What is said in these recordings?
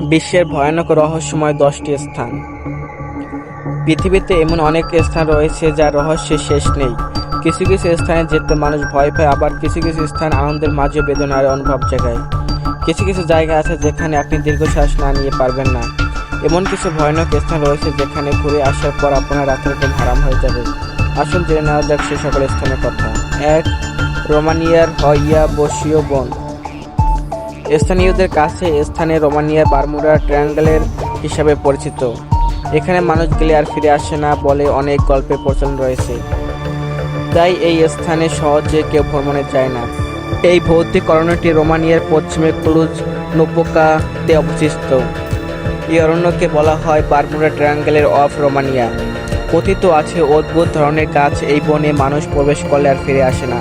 বিশ্বের ভয়ানক রহস্যময় 10টি স্থান। পৃথিবীতে এমন অনেক স্থান রয়েছে যার রহস্যের শেষ নেই। কিছু কিছু স্থানে যেতে মানুষ ভয় পায়, আবার কিছু কিছু স্থান আনন্দের মাঝে বেদনার অনুভব জাগায়। কিছু কিছু জায়গা আছে যেখানে আপনি দীর্ঘশ্বাস না নিয়ে পারবেন না। এমন কিছু ভয়ানক স্থান রয়েছে যেখানে ঘুরে আসার পর আপনার রাতের ঘুম হারাম হয়ে যাবে। আসুন জেনে নেওয়া যাক সে সকল স্থানের কথা। 1. রোমানিয়ার হইয়া বসীয় বন। স্থানীয়দের কাছে স্থানে রোমানিয়ার বারমুডা ট্রায়াঙ্গেলের হিসাবে পরিচিত। এখানে মানুষ গেলে আর ফিরে আসে না বলে অনেক গল্পের প্রচলন রয়েছে, তাই এই স্থানে সহজে কেউ ভ্রমণে যায় না। এই ভৌতিক অরণ্যটি রোমানিয়ার পশ্চিমে ক্লুজ নোপোকাতে অবস্থিত। এই অরণ্যকে বলা হয় বারমুডা ট্রায়াঙ্গেল অফ রোমানিয়া। কথিত আছে অদ্ভুত ধরনের গাছ এই বনে মানুষ প্রবেশ করলে আর ফিরে আসে না।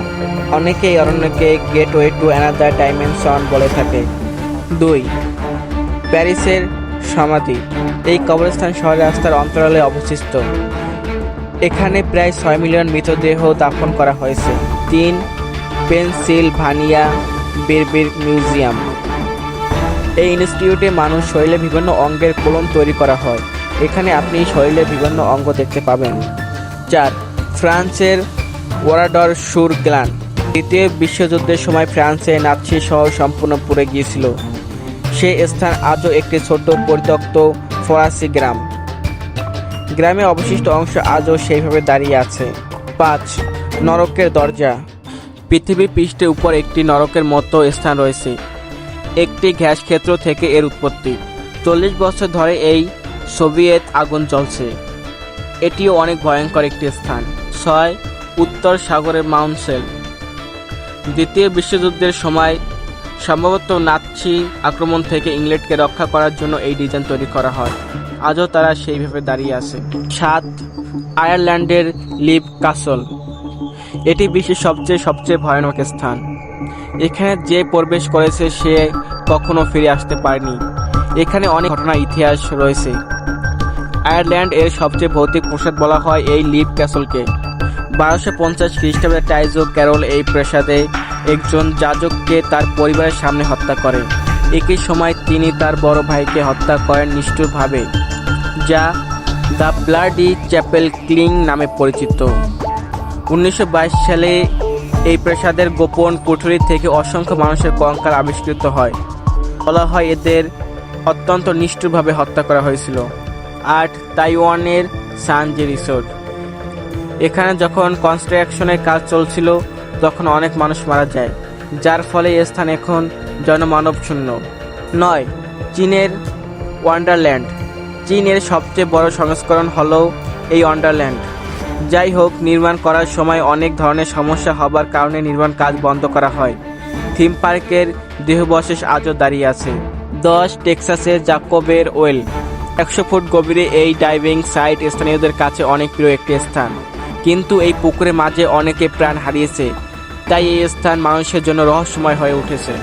অনেকে এই অরণ্যকে গেটওয়ে টু অ্যানাদার ডাইমেনশন বলে থাকে। 2. প্যারিসের সমাধি। এই কবরস্থান শহরের রাস্তার অন্তরালে অবস্থিত। এখানে প্রায় 6 মিলিয়ন মৃতদেহ দাফন করা হয়েছে। 3. পেনসিলভানিয়া বেরবির মিউজিয়াম। এই ইনস্টিটিউটে মানুষ শরীরে বিভিন্ন অঙ্গের কোলন তৈরি করা হয়। এখানে আপনি শরীরের বিভিন্ন অঙ্গ দেখতে পাবেন। 4. ফ্রান্সের ওয়ারাডর সুর গ্লান। দ্বিতীয় বিশ্বযুদ্ধের সময় ফ্রান্সে নাৎসি শহর সম্পূর্ণ পুড়ে গিয়েছিল। সে স্থান আজও একটি ছোট পরিত্যক্ত ফরাসি গ্রাম। গ্রামের অবশিষ্ট অংশ আজও সেইভাবে দাঁড়িয়ে আছে। 5. নরকের দরজা। পৃথিবীর পৃষ্ঠের উপর একটি নরকের মতো স্থান রয়েছে। একটি গ্যাস ক্ষেত্র থেকে এর উৎপত্তি। 40 বছর ধরে এই সোভিয়েত আগুন জ্বলছে। এটিও অনেক ভয়ঙ্কর একটি স্থান। 6. উত্তর সাগরের মাউন্টসেল। দ্বিতীয় বিশ্বযুদ্ধের সময় সম্ভবত নাৎসি আক্রমণ থেকে ইংল্যান্ডকে রক্ষা করার জন্য এই ডিজাইন তৈরি করা হয়। আজও তারা সেইভাবে দাঁড়িয়ে আছে। 7. আয়ারল্যান্ডের লিভ কাসল। এটি বিশ্বের সবচেয়ে ভয়ানক স্থান। এখানে যে প্রবেশ করেছে সে কখনো ফিরে আসতে পারেনি। এখানে অনেক ঘটনা ইতিহাস রয়েছে। আয়ারল্যান্ড এর সবচেয়ে ভৌতিক প্রাসাদ বলা হয় এই লিভ ক্যাসলকে। 1250 খ্রিস্টাব্দে টাইজো ক্যারল এই প্রাসাদে একজন যাজককে তার পরিবারের সামনে হত্যা করে। একই সময় তিনি তার বড় ভাইকে হত্যা করেন নিষ্ঠুরভাবে, যা দ্য ব্লাডি চ্যাপেল ক্লিং নামে পরিচিত। 1922 সালে এই প্রাসাদের গোপন কুঠুরি থেকে অসংখ্য মানুষের কঙ্কাল আবিষ্কৃত হয়। বলা হয় এদের অত্যন্ত নিষ্ঠুরভাবে হত্যা করা হয়েছিল। 8. তাইওয়ানের সানজি রিসোর্ট। এখানে যখন কনস্ট্রাকশনের কাজ চলছিল তখন অনেক মানুষ মারা যায়, যার ফলে এই স্থান এখন জনমানব শূন্য। 9. চীনের ওয়ান্ডারল্যান্ড। চীনের সবচেয়ে বড় সংস্করণ হলো এই ওয়ান্ডারল্যান্ড। যাই হোক, নির্মাণ করার সময় অনেক ধরনের সমস্যা হবার কারণে নির্মাণ কাজ বন্ধ করা হয়। থিম পার্কের দেহাবশেষ আজও দাঁড়িয়ে আছে। 10. টেক্সাসের জাকবের ওয়েল। 100 ফুট গভীরে এই ডাইভিং সাইট স্থানীয়দের কাছে অনেক প্রিয় একটি স্থান, কিন্তু এই পুকুরের মাঝে অনেকে প্রাণ হারিয়েছে, তাই এই স্থান মানুষের জন্য রহস্যময় হয়ে উঠেছে।